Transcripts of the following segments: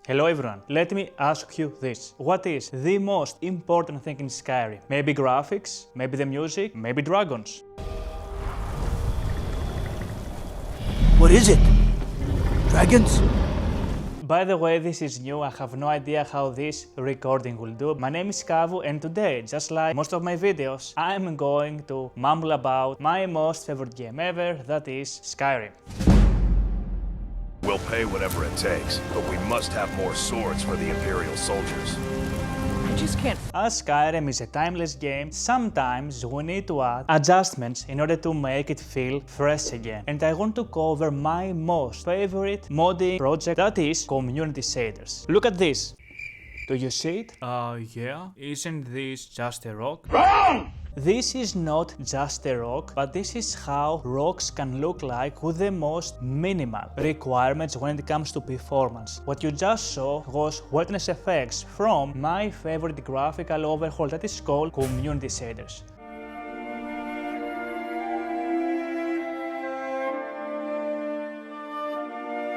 Hello everyone, let me ask you this. What is the most important thing in Skyrim? Maybe graphics, maybe the music, maybe dragons? What is it? Dragons? By the way, this is new, I have no idea how this recording will do. My name is Kavou and today, just like most of my videos, I'm going to mumble about my most favorite game ever, that is Skyrim. We'll pay whatever it takes, but we must have more swords for the Imperial soldiers. I just can't. As Skyrim is a timeless game, sometimes we need to add adjustments in order to make it feel fresh again. And I want to cover my most favorite modding project, that is community shaders. Look at this. Do you see it? Yeah. Isn't this just a rock? Wrong! This is not just a rock, but this is how rocks can look like with the most minimal requirements when it comes to performance. What you just saw was wetness effects from my favorite graphical overhaul that is called community shaders.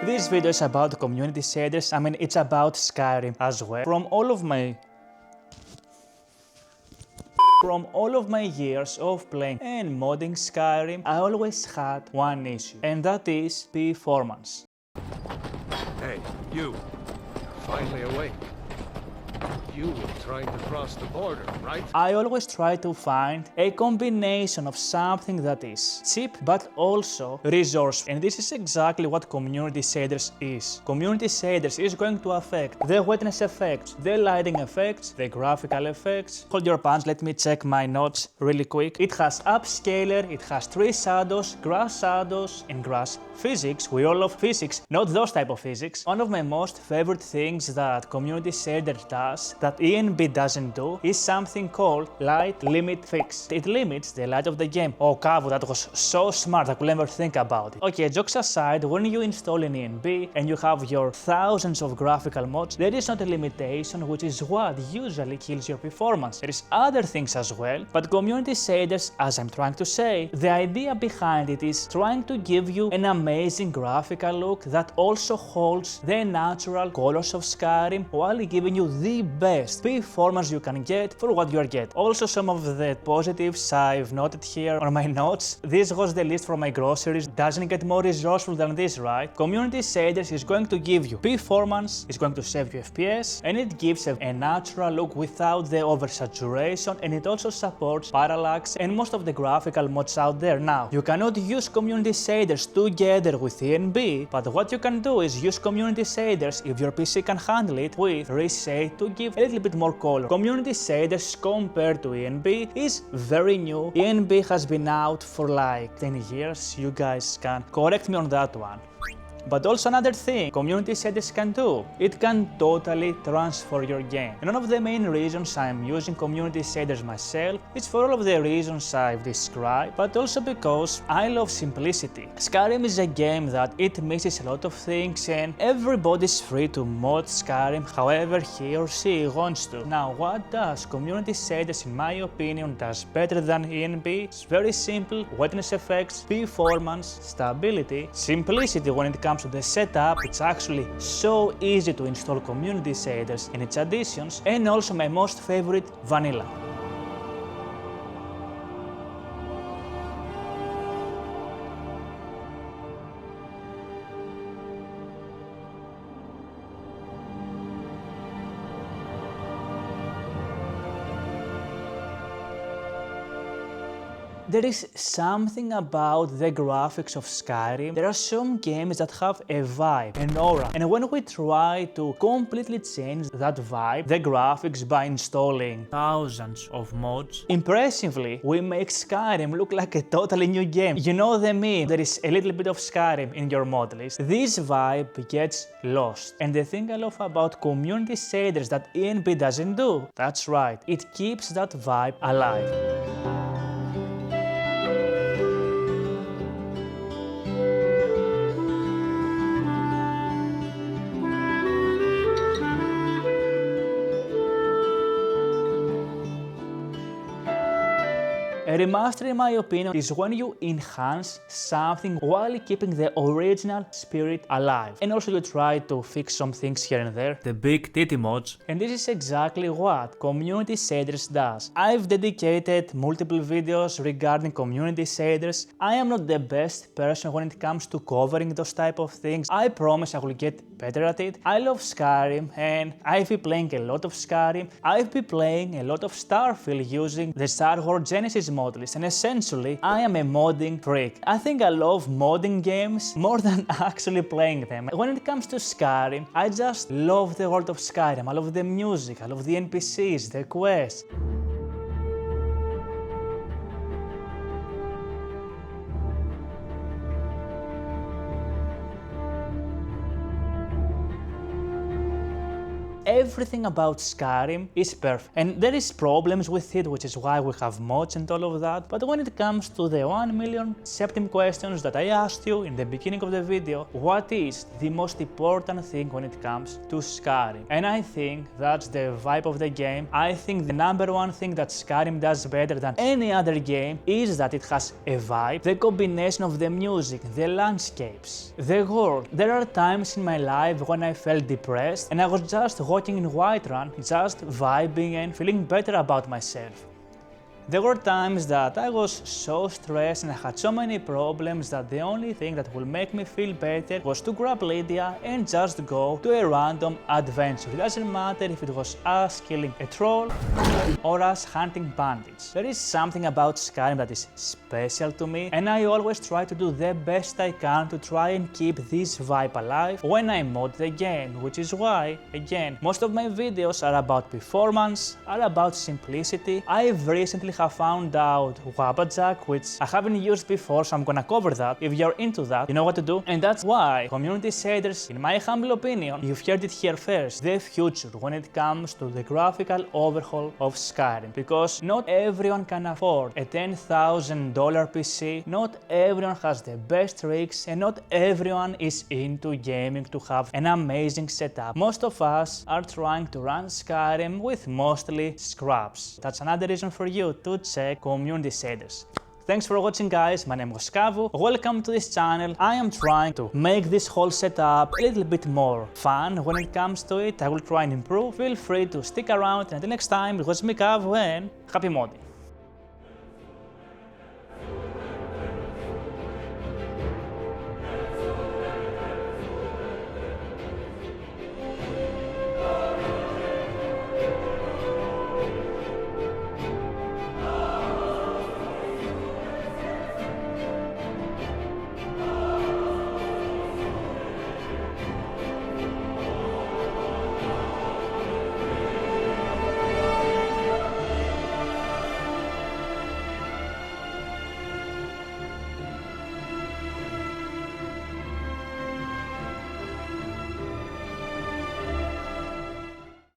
This video is about community shaders, it's about Skyrim as well. From all of my years of playing and modding Skyrim, I always had one issue, and that is performance. Hey, you. Finally awake. You were trying to cross the border, right? I always try to find a combination of something that is cheap but also resourceful. And this is exactly what community shaders is. Community shaders is going to affect the wetness effects, the lighting effects, the graphical effects. Hold your pants, let me check my notes really quick. It has upscaler, it has tree shadows, and grass physics. We all love physics, not those type of physics. One of my most favorite things that community shader does that ENB doesn't do is something called light limit fix. It limits the light of the game. Oh, Kavou, that was so smart, I could never think about it. Okay, jokes aside, when you install an ENB and you have your thousands of graphical mods, there is not a limitation, which is what usually kills your performance. There is other things as well, but community shaders, as I'm trying to say, the idea behind it is trying to give you an amazing graphical look that also holds the natural colors of Skyrim while giving you the best performance you can get for what you are getting. Also, some of the positives I've noted here on my notes. This was the list from my groceries. Doesn't get more resourceful than this, right? Community shaders is going to give you performance, it's going to save you FPS, and it gives a natural look without the oversaturation, and it also supports parallax and most of the graphical mods out there. Now, you cannot use community shaders together with ENB, but what you can do is use community shaders if your PC can handle it with reshade to give a little bit more color. Community shaders compared to ENB is very new. ENB has been out for like 10 years. You guys can correct me on that one. But also another thing community shaders can do, it can totally transform your game. And one of the main reasons I'm using community shaders myself is for all of the reasons I've described, but also because I love simplicity. Skyrim is a game that it misses a lot of things and everybody's free to mod Skyrim however he or she wants to. Now, what does community shaders in my opinion does better than ENB? It's very simple: wetness effects, performance, stability, simplicity when it comes to the setup. It's actually so easy to install community shaders and its additions, and also my most favorite, vanilla. There is something about the graphics of Skyrim. There are some games that have a vibe, an aura, and when we try to completely change that vibe, the graphics by installing thousands of mods, impressively, we make Skyrim look like a totally new game. You know the meme, there is a little bit of Skyrim in your mod list. This vibe gets lost. And the thing I love about community shaders that ENB doesn't do, that's right, it keeps that vibe alive. A remaster, in my opinion, is when you enhance something while keeping the original spirit alive. And also you try to fix some things here and there, the big titty mods. And this is exactly what Community Shaders does. I've dedicated multiple videos regarding Community Shaders. I am not the best person when it comes to covering those type of things. I promise I will get better at it. I love Skyrim and I've been playing a lot of Skyrim. I've been playing a lot of Starfield using the Star Wars Genesis mod list, and essentially I am a modding freak. I think I love modding games more than actually playing them. When it comes to Skyrim, I just love the world of Skyrim. I love the music, I love the NPCs, the quests. Everything about Skyrim is perfect, and there is problems with it, which is why we have mods and all of that. But when it comes to the 1 million septim questions that I asked you in the beginning of the video, what is the most important thing when it comes to Skyrim? And I think that's the vibe of the game. I think the number one thing that Skyrim does better than any other game is that it has a vibe, the combination of the music, the landscapes, the world. There are times in my life when I felt depressed and I was just walking in Whiterun, just vibing and feeling better about myself. There were times that I was so stressed and I had so many problems that the only thing that would make me feel better was to grab Lydia and just go to a random adventure. It doesn't matter if it was us killing a troll or us hunting bandits. There is something about Skyrim that is special to me, and I always try to do the best I can to try and keep this vibe alive when I mod the game, which is why, again, most of my videos are about performance, are about simplicity. I've recently have found out Wabajack, which I haven't used before, so I'm gonna cover that. If you're into that, you know what to do. And that's why Community Shaders, in my humble opinion, you've heard it here first, the future when it comes to the graphical overhaul of Skyrim. Because not everyone can afford a $10,000 PC, not everyone has the best rigs, and not everyone is into gaming to have an amazing setup. Most of us are trying to run Skyrim with mostly scraps. That's another reason for you to check Community Shaders. Thanks for watching, guys. My name was Kavou. Welcome to this channel. I am trying to make this whole setup a little bit more fun when it comes to it. I will try and improve. Feel free to stick around, and until next time, it was me, Kavou, and happy modding.